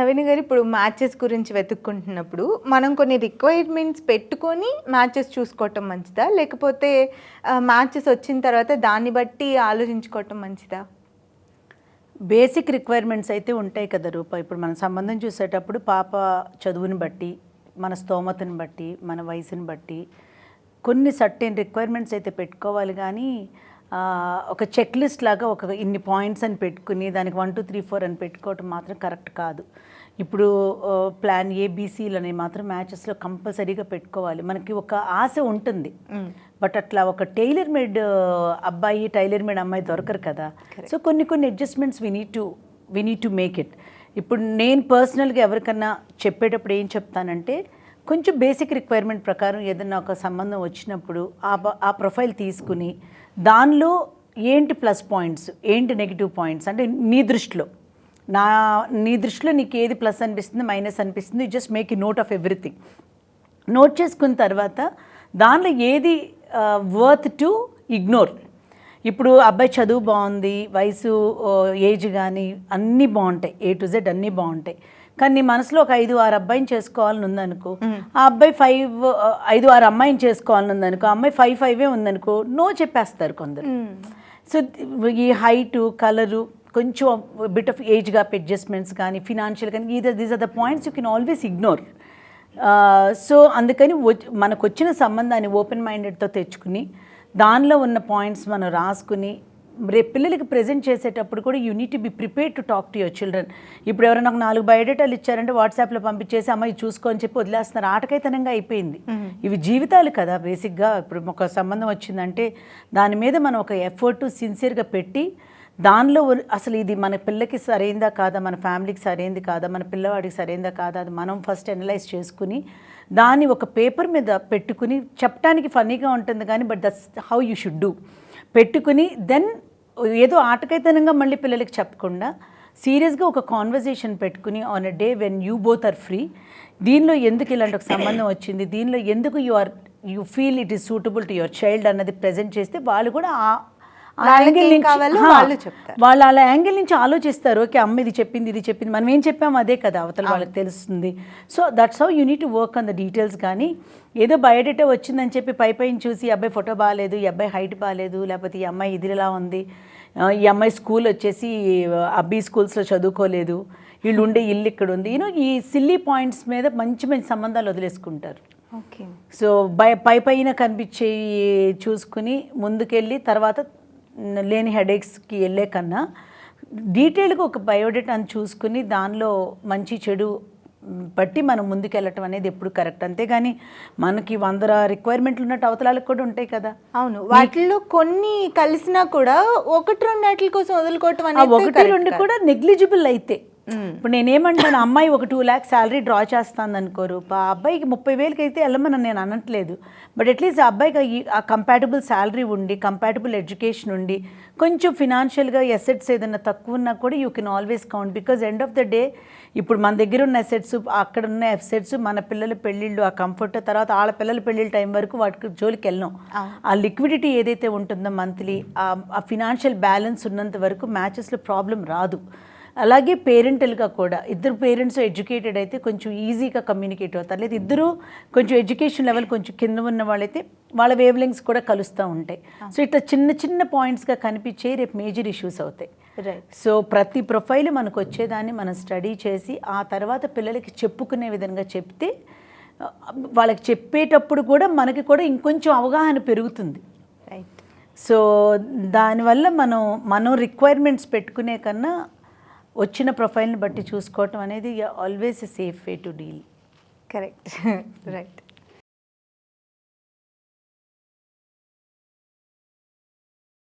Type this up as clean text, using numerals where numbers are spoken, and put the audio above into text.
లవణ్య గారు, ఇప్పుడు మ్యాచెస్ గురించి వెతుక్కుంటున్నప్పుడు మనం కొన్ని రిక్వైర్మెంట్స్ పెట్టుకొని మ్యాచెస్ చూసుకోవటం మంచిదా, లేకపోతే మ్యాచెస్ వచ్చిన తర్వాత దాన్ని బట్టి ఆలోచించుకోవటం మంచిదా? బేసిక్ రిక్వైర్మెంట్స్ అయితే ఉంటాయి కదా రూప. ఇప్పుడు మన సంబంధం చూసేటప్పుడు పాప చదువుని బట్టి, మన స్తోమతని బట్టి, మన వయసుని బట్టి కొన్ని సర్టెన్ రిక్వైర్మెంట్స్ అయితే పెట్టుకోవాలి. కానీ ఒక చెక్ లిస్ట్ లాగా ఒక ఇన్ని పాయింట్స్ అని పెట్టుకుని దానికి 1 2 3 4 అని పెట్టుకోవటం మాత్రం కరెక్ట్ కాదు. ఇప్పుడు ప్లాన్ ఏబీసీలు అనేవి మాత్రం మ్యాచెస్లో కంపల్సరీగా పెట్టుకోవాలి. మనకి ఒక ఆశ ఉంటుంది, బట్ అట్లా ఒక టైలర్ మేడ్ అబ్బాయి టైలర్ మేడ్ అమ్మాయి దొరకరు కదా. సో కొన్ని adjustments we need to make it. ఇప్పుడు నేను పర్సనల్గా ఎవరికన్నా చెప్పేటప్పుడు ఏం చెప్తానంటే, కొంచెం బేసిక్ రిక్వైర్మెంట్ ప్రకారం ఏదన్నా ఒక సంబంధం వచ్చినప్పుడు ఆ ప్రొఫైల్ తీసుకుని దానిలో ఏంటి ప్లస్ పాయింట్స్, ఏంటి నెగిటివ్ పాయింట్స్, అంటే నీ దృష్టిలో నీకు ఏది ప్లస్ అనిపిస్తుంది, మైనస్ అనిపిస్తుంది, just make a note of everything. Note చేసుకున్న తర్వాత దానిలో ఏది వర్త్ టు ఇగ్నోర్. ఇప్పుడు అబ్బాయి చదువు బాగుంది, వయసు, ఏజ్ కానీ అన్నీ బాగుంటాయి, A to Z అన్నీ బాగుంటాయి. కానీ నీ మనసులో ఒక 5 6 అబ్బాయిని చేసుకోవాలని ఉందనుకో, ఆ అబ్బాయి 5 6 అమ్మాయిని చేసుకోవాలని ఉందనుకో, ఆ అమ్మాయి 5 5 ఉందనుకో, నో చెప్పేస్తారు కొందరు. సో ఈ హైటు, కలరు, కొంచెం bit of age gap adjustments కానీ, ఫినాన్షియల్ కానీ, these are the points you can always ignore. So అందుకని మనకు వచ్చిన సంబంధాన్ని ఓపెన్ మైండెడ్తో తెచ్చుకుని దానిలో ఉన్న పాయింట్స్ మనం రాసుకుని రేపు పిల్లలకి ప్రజెంట్ చేసేటప్పుడు కూడా you need to be prepare to talk to your children. ఇప్పుడు ఎవరైనా నాకు 4 బయోడేటాలు ఇచ్చారంటే వాట్సాప్లో పంపించేసి అమ్మాయి చూసుకో అని చెప్పి వదిలేస్తున్నారు. ఆటకైతనంగా అయిపోయింది. ఇవి జీవితాలు కదా బేసిక్గా. ఇప్పుడు ఒక సంబంధం వచ్చిందంటే దాని మీద మనం ఒక ఎఫర్ట్ సిన్సియర్గా పెట్టి దానిలో అసలు ఇది మన పిల్లకి సరైందా కాదా, మన ఫ్యామిలీకి సరైంది కాదా, మన పిల్లవాడికి సరైందా కాదా, అది మనం ఫస్ట్ అనలైజ్ చేసుకుని దాన్ని ఒక పేపర్ మీద పెట్టుకుని, చెప్పడానికి ఫన్నీగా ఉంటుంది కానీ but that's how you should do. పెట్టుకుని దెన్ ఏదో ఆటకైతనంగా మళ్ళీ పిల్లలకి చెప్పకుండా సీరియస్గా ఒక కాన్వర్జేషన్ పెట్టుకుని on a day when you both are free, దీనిలో ఎందుకు ఇలాంటి ఒక సంబంధం వచ్చింది, దీనిలో ఎందుకు you feel it is suitable to your child అన్నది ప్రజెంట్ చేస్తే వాళ్ళు కూడా వాళ్ళు అలా యాంగిల్ నుంచి ఆలోచిస్తారు. ఓకే, అమ్మ ఇది చెప్పింది మనం ఏం చెప్పాము అదే కదా అవతల వాళ్ళకి తెలుస్తుంది. So that's how you need to work on the details. కానీ ఏదో బయోడేటా వచ్చిందని చెప్పి పైన చూసి ఈ అబ్బాయి ఫోటో బాగాలేదు, ఈ అబ్బాయి హైట్ బాగాలేదు, లేకపోతే ఈ అమ్మాయి ఇదిలా ఉంది, ఈ అమ్మాయి స్కూల్ వచ్చేసి అబ్బీ స్కూల్స్లో చదువుకోలేదు, వీళ్ళు ఉండే ఇల్లు ఇక్కడ ఉంది, ఈ సిల్లీ పాయింట్స్ మీద మంచి మంచి సంబంధాలు వదిలేసుకుంటారు. ఓకే. సో పైన కనిపించే చూసుకుని ముందుకెళ్ళి తర్వాత లేని హెడేక్స్కి వెళ్ళే కన్నా డీటెయిల్గా ఒక బయోడేటాను చూసుకుని దానిలో మంచి చెడు బట్టి మనం ముందుకెళ్ళటం అనేది ఎప్పుడు కరెక్ట్. అంతేగాని మనకి 100 రిక్వైర్మెంట్లు ఉన్నట్టు అవతలాలకు కూడా ఉంటాయి కదా. అవును, వాటిల్లో కొన్ని కలిసినా కూడా 1 2 వాటి కోసం వదులుకోవటం అనేది 1 2 కూడా నెగ్లిజిబుల్ అయితే. ఇప్పుడు నేనేమంటాను, అమ్మాయి ఒక 2 lakhs శాలరీ డ్రా చేస్తాను అనుకోరు, ఆ అబ్బాయికి 30,000 అయితే వెళ్ళమని నేను అనట్లేదు. బట్ అట్లీస్ట్ ఆ అబ్బాయికి ఆ కంపాటబుల్ శాలరీ ఉండి, కంపాటబుల్ ఎడ్యుకేషన్ ఉండి, కొంచెం ఫినాన్షియల్గా ఎసెట్స్ ఏదైనా తక్కువ ఉన్నా కూడా you can always count. Because end of the day ఇప్పుడు మన దగ్గర ఉన్న అసెట్స్, అక్కడ ఉన్న అసెట్స్, మన పిల్లల పెళ్ళిళ్ళు, ఆ కంఫర్ట్, తర్వాత వాళ్ళ పిల్లల పెళ్ళిళ్ళ టైం వరకు వాటికి జోలికి వెళ్ళాం. ఆ లిక్విడిటీ ఏదైతే ఉంటుందో మంత్లీ, ఆ ఫినాన్షియల్ బ్యాలెన్స్ ఉన్నంత వరకు మ్యాచెస్లో ప్రాబ్లం రాదు. అలాగే పేరెంటల్గా కూడా ఇద్దరు పేరెంట్స్ ఎడ్యుకేటెడ్ అయితే కొంచెం ఈజీగా కమ్యూనికేట్ అవుతారు. లేదా ఇద్దరు కొంచెం ఎడ్యుకేషన్ లెవెల్ కొంచెం కింద ఉన్న వాళ్ళైతే వాళ్ళ వేవ్ లెంగ్స్ కూడా కలుస్తూ ఉంటాయి. సో ఇట్లా చిన్న పాయింట్స్గా కనిపించే రేపు మేజర్ ఇష్యూస్ అవుతాయి. సో ప్రతి ప్రొఫైల్ మనకు వచ్చేదాన్ని మనం స్టడీ చేసి ఆ తర్వాత పిల్లలకి చెప్పుకునే విధంగా చెప్తే వాళ్ళకి చెప్పేటప్పుడు కూడా మనకి కూడా ఇంకొంచెం అవగాహన పెరుగుతుంది. రైట్. సో దానివల్ల మనం రిక్వైర్మెంట్స్ పెట్టుకునే కన్నా వచ్చిన ప్రొఫైల్ని బట్టి చూసుకోవటం అనేది always a safe way to deal. Correct. Right.